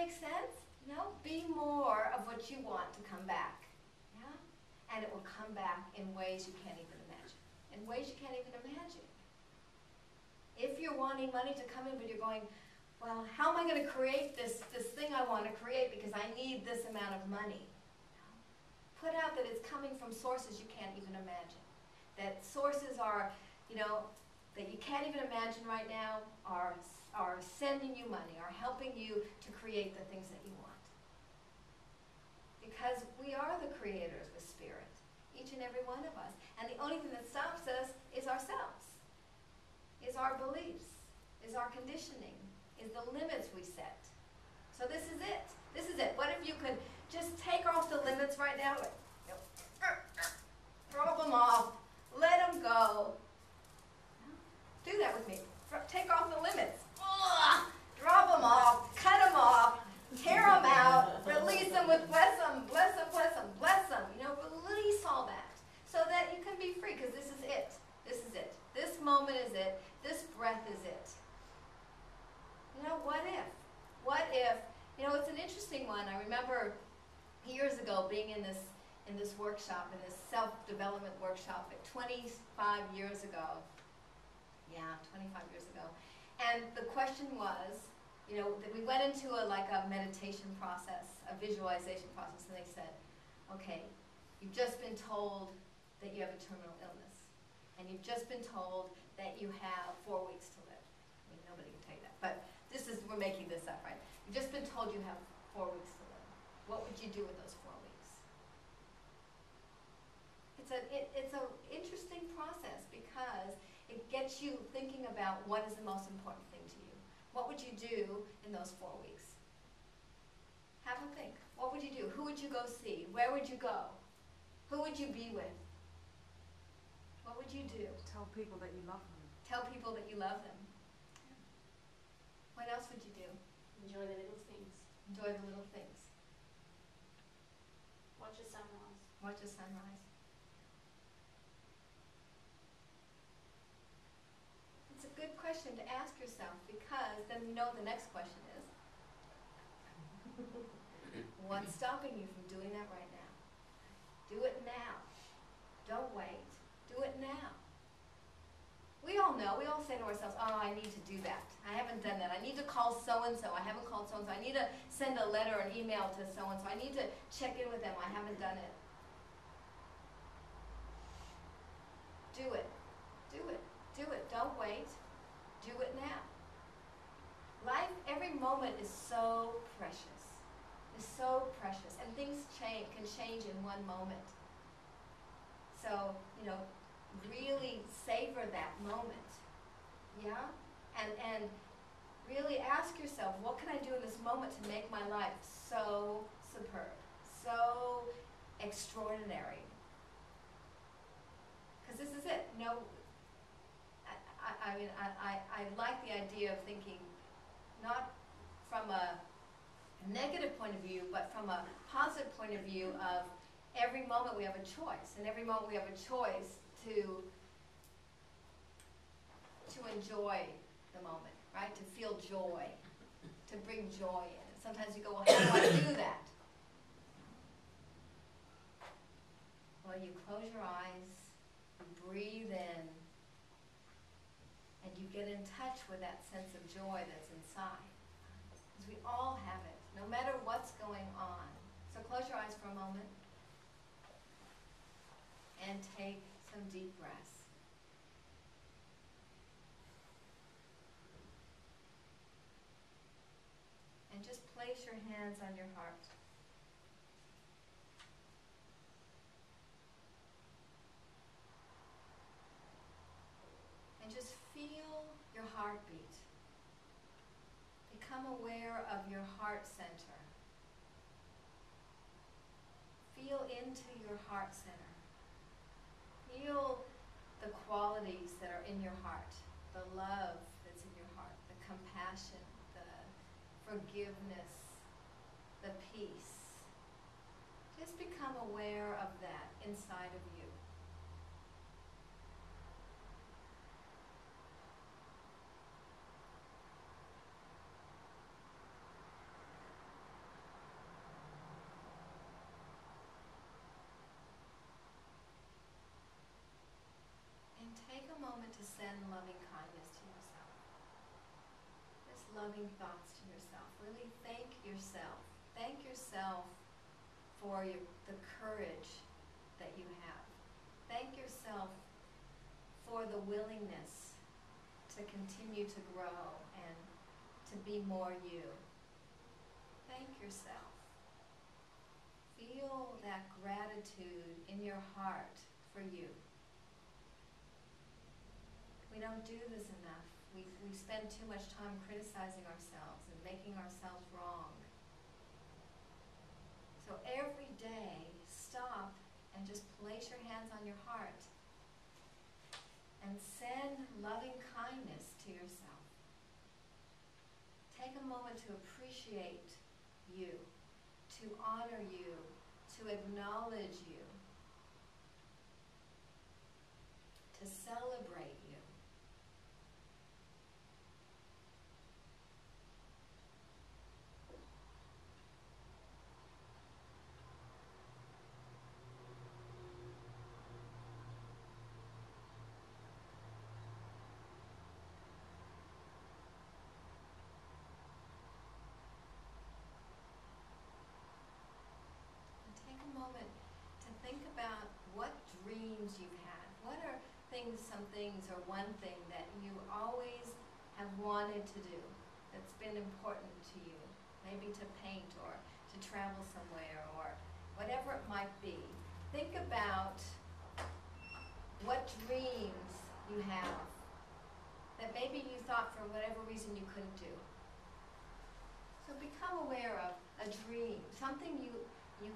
make sense? You know, be more of what you want to come back. Yeah? And it will come back in ways you can't even imagine. In ways you can't even imagine. If you're wanting money to come in, but you're going, well, how am I going to create this thing I want to create because I need this amount of money? Put out that it's coming from sources you can't even imagine. That sources are, you know, that you can't even imagine right now are sending you money, are helping you to create the things that you want. Because we are the creators with spirit, each and every one of us. And the only thing that stops us is ourselves, is our beliefs, is our conditioning, is the limits we set. So this is it. This is it. What if you could just take off the limits right now? Drop them off. Let them go. Do that with me. Take off the limits. Drop them off. Cut them off. Tear them out. Release them with bless them, bless them, bless them, bless them. You know, release all that so that you can be free, because this is it. This is it. This moment is it. This breath is it. You know, what if? What if? You know, it's an interesting one. I remember years ago being in this workshop, in this self-development workshop, 25 years ago. Yeah, 25 years ago. And the question was, you know, that we went into a meditation process, a visualization process, and they said, okay, you've just been told that you have a terminal illness, and you've just been told that you have 4 weeks to live. I mean, nobody can tell you that, but we're making this up, right? You've just been told you have 4 weeks to live. What would you do with those 4 weeks? It's an interesting process because it gets you thinking about what is the most important thing to you. What would you do in those 4 weeks? Have a think. What would you do? Who would you go see? Where would you go? Who would you be with? What would you do? Tell people that you love them. Tell people that you love them. What else would you do? Enjoy the little things. Enjoy the little things. Watch a sunrise. Watch a sunrise. It's a good question to ask yourself, because then you know the next question is, what's stopping you from doing that right now? Do it now. Don't wait. Do it now. We all know, we all say to ourselves, oh, I need to do that. I haven't done that. I need to call so-and-so. I haven't called so-and-so. I need to send a letter or an email to so-and-so. I need to check in with them. I haven't done it. Do it. Do it. Do it. Don't wait. Do it now. Life, every moment is so precious. Is so precious. And things can change in one moment. So, you know, really savor that moment. Yeah? And really ask yourself, what can I do in this moment to make my life so superb, so extraordinary? Because this is it. You know, I like the idea of thinking not from a negative point of view, but from a positive point of view of every moment we have a choice, and every moment we have a choice to enjoy the moment, right? To feel joy, to bring joy in it. Sometimes you go, well, how do I do that? Well, you close your eyes, you breathe in, and you get in touch with that sense of joy that's inside. Because we all have it, no matter what's going on. So close your eyes for a moment and take some deep breaths. And just place your hands on your heart. And just feel your heartbeat. Become aware of your heart center. Feel into your heart center. Feel the qualities that are in your heart. The love that's in your heart. The compassion. The forgiveness. The peace. Just become aware of that inside of you. send loving kindness to yourself. Just loving thoughts to yourself. Really thank yourself. Thank yourself for the courage that you have. Thank yourself for the willingness to continue to grow and to be more you. Thank yourself. Feel that gratitude in your heart for you. We don't do this enough. We spend too much time criticizing ourselves and making ourselves wrong. So every day, stop and just place your hands on your heart and send loving kindness to yourself. Take a moment to appreciate you, to honor you, to acknowledge you, to celebrate you. Take a moment to think about what dreams you've had. What are some things or one thing that you always have wanted to do that's been important to you? Maybe to paint or to travel somewhere or whatever it might be. Think about what dreams you have that maybe you thought for whatever reason you couldn't do. So become aware of a dream, something you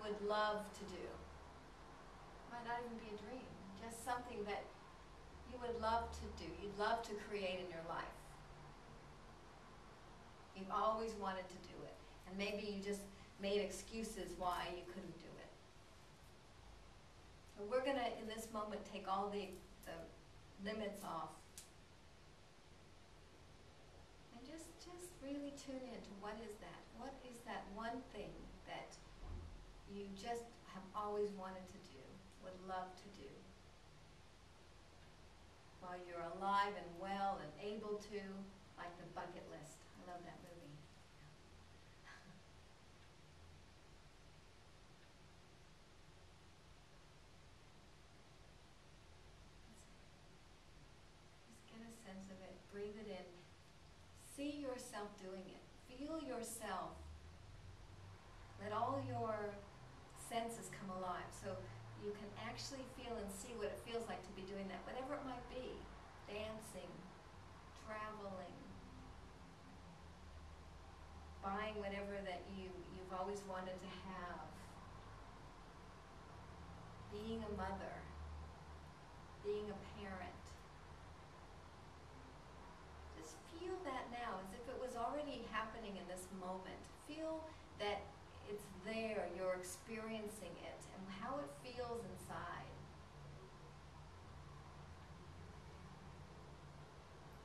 would love to do. It might not even be a dream, just something that you would love to do, you'd love to create in your life. You've always wanted to do it, and maybe you just made excuses why you couldn't do it. So we're going to, in this moment, take all the limits off and just really tune in to what is that? What is that one thing that you just have always wanted to do, would love to do, while you're alive and well and able to, like the bucket list. I love that movie. Just get a sense of it, breathe it in, see yourself doing it, feel yourself. Let all your senses come alive so you can actually feel and see what it feels like to be doing that, whatever it might be. Dancing, traveling, buying whatever that you've always wanted to have, being a mother, being a parent. Just feel that now as if it was already happening in this moment. Feel that it's there, you're experiencing it, and how it feels inside.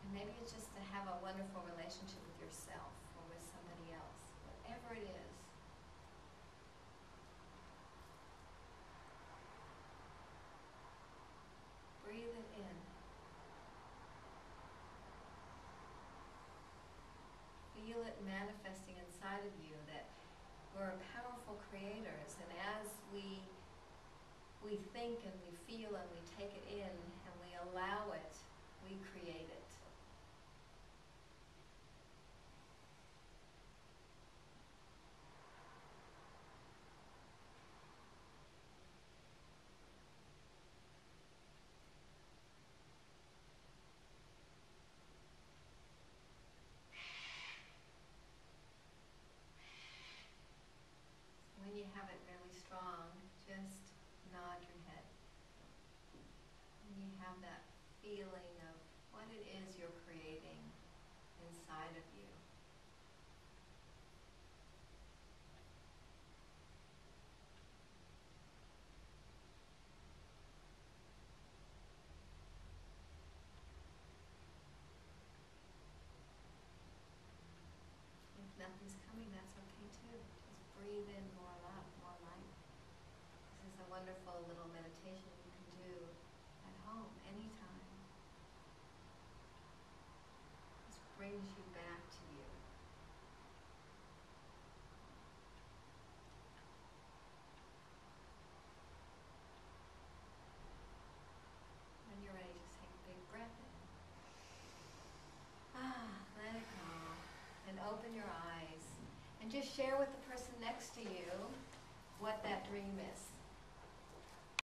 And maybe it's just to have a wonderful relationship with yourself or with somebody else, whatever it is. Breathe it in. Feel it manifesting inside of you that we're powerful creators, and as we think and we feel and we take it in and we allow it, we create it. When you have it really strong, just nod your head. When you have that feeling of what it is you're creating inside of you. If nothing's coming, that's okay too. Just breathe in more love, more light. This is a wonderful little meditation you can do at home, anytime. open your eyes and just share with the person next to you what that dream is.